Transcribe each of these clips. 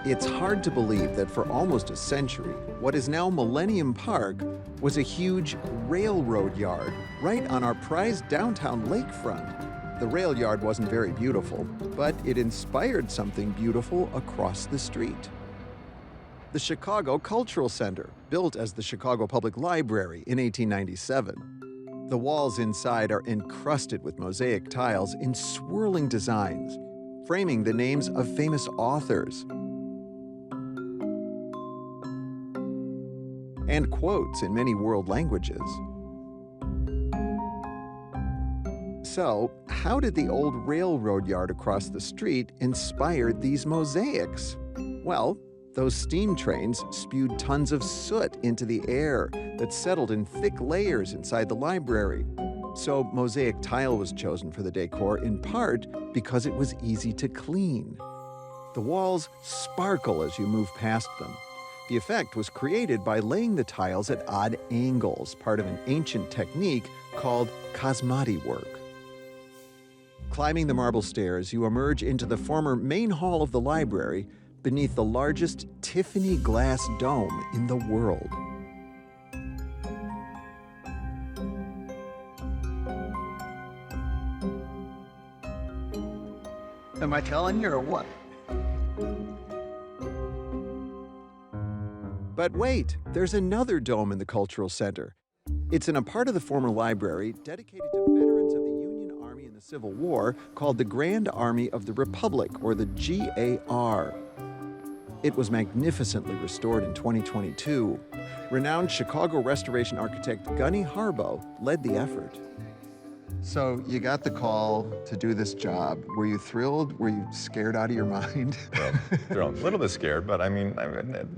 It's hard to believe that for almost a century, what is now Millennium Park was a huge railroad yard right on our prized downtown lakefront. The rail yard wasn't very beautiful, but it inspired something beautiful across the street. The Chicago Cultural Center, built as the Chicago Public Library in 1897. The walls inside are encrusted with mosaic tiles in swirling designs, framing the names of famous authors and quotes in many world languages. So, how did the old railroad yard across the street inspire these mosaics? Well, those steam trains spewed tons of soot into the air that settled in thick layers inside the library. So mosaic tile was chosen for the decor in part because it was easy to clean. The walls sparkle as you move past them. The effect was created by laying the tiles at odd angles, part of an ancient technique called Kosmati work. Climbing the marble stairs, you emerge into the former main hall of the library beneath the largest Tiffany glass dome in the world. Am I telling you or what? But wait, there's another dome in the Cultural Center. It's in a part of the former library dedicated to veterans of the Union Army in the Civil War called the Grand Army of the Republic, or the GAR. It was magnificently restored in 2022. Renowned Chicago restoration architect Gunny Harbaugh led the effort. So you got the call to do this job. Were you thrilled? Were you scared out of your mind? Well, they're a little bit scared, but I mean,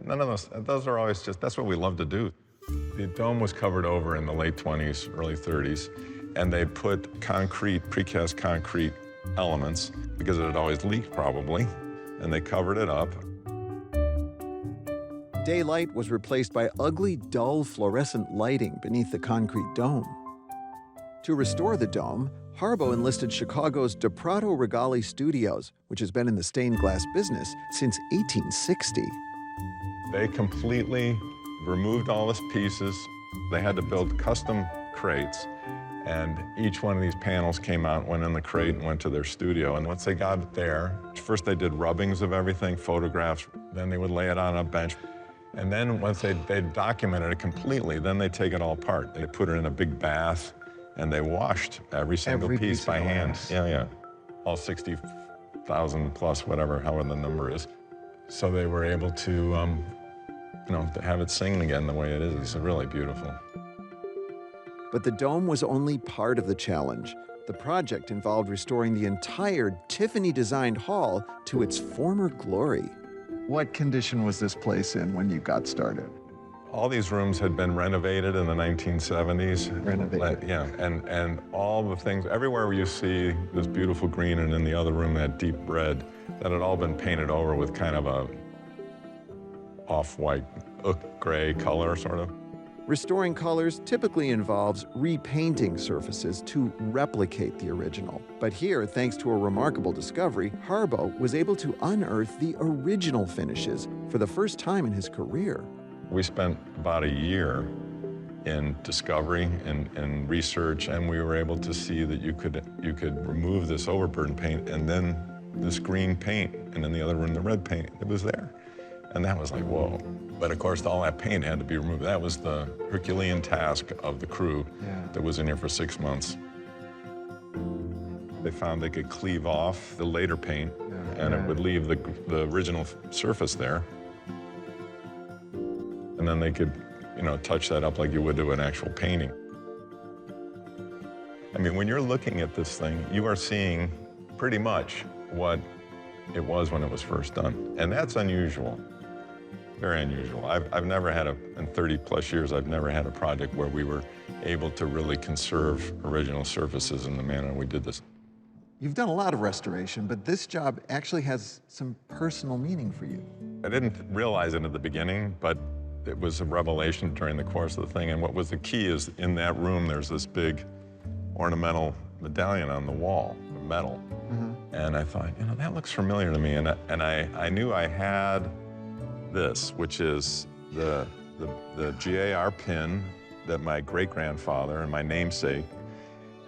none of those are always just, that's what we love to do. The dome was covered over in the late 20s, early 30s, and they put concrete, precast concrete elements, because it had always leaked probably, and they covered it up. Daylight was replaced by ugly, dull fluorescent lighting beneath the concrete dome. To restore the dome, Harbaugh enlisted Chicago's DePrato Regali Studios, which has been in the stained glass business since 1860. They completely removed all the pieces. They had to build custom crates, and each one of these panels came out, went in the crate, and went to their studio. And once they got it there, first they did rubbings of everything, photographs, then they would lay it on a bench. And then once they documented it completely, then they take it all apart. They put it in a big bath, and they washed every single piece by hand. Yeah. All 60,000 plus, whatever, however the number is. So they were able to, to have it sing again the way it is. It's really beautiful. But the dome was only part of the challenge. The project involved restoring the entire Tiffany-designed hall to its former glory. What condition was this place in when you got started? All these rooms had been renovated in the 1970s. Renovated. Yeah, and all the things, everywhere where you see this beautiful green and in the other room that deep red, that had all been painted over with kind of a off-white, gray color, sort of. Restoring colors typically involves repainting surfaces to replicate the original. But here, thanks to a remarkable discovery, Harbaugh was able to unearth the original finishes for the first time in his career. We spent about a year in discovery and research, and we were able to see that you could remove this overburden paint and then this green paint, and in the other room the red paint, it was there. And that was like, whoa. But of course, all that paint had to be removed. That was the Herculean task of the crew that was in here for 6 months. They found they could cleave off the later paint, and it would leave the original surface there. And then they could, touch that up like you would to an actual painting. I mean, when you're looking at this thing, you are seeing pretty much what it was when it was first done. And that's unusual, very unusual. I've never had in 30 plus years, I've never had a project where we were able to really conserve original surfaces in the manner we did this. You've done a lot of restoration, but this job actually has some personal meaning for you. I didn't realize it at the beginning, but it was a revelation during the course of the thing. And what was the key is in that room, there's this big ornamental medallion on the wall, metal. And I thought, you know, that looks familiar to me. And I knew I had this, which is the GAR pin that my great-grandfather and my namesake,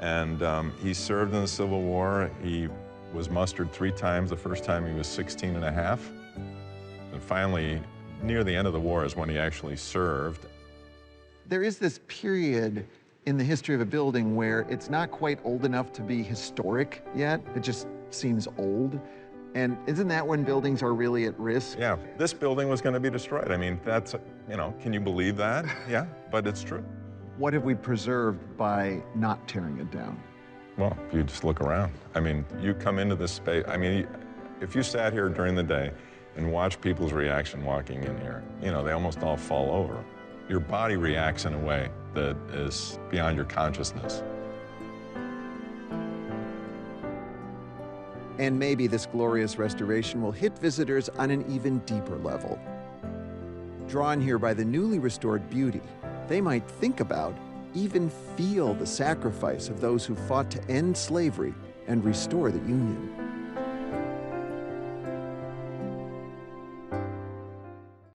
and he served in the Civil War. He was mustered 3 times. The first time he was 16 and a half. And finally, near the end of the war is when he actually served. There is this period in the history of a building where it's not quite old enough to be historic yet. It just seems old. And isn't that when buildings are really at risk? Yeah, this building was going to be destroyed. I mean, that's, you know, can you believe that? Yeah, but it's true. What have we preserved by not tearing it down? Well, if you just look around. I mean, you come into this space, I mean, if you sat here during the day and watched people's reaction walking in here, you know, they almost all fall over. Your body reacts in a way that is beyond your consciousness. And maybe this glorious restoration will hit visitors on an even deeper level. Drawn here by the newly restored beauty, they might think about, even feel the sacrifice of those who fought to end slavery and restore the Union.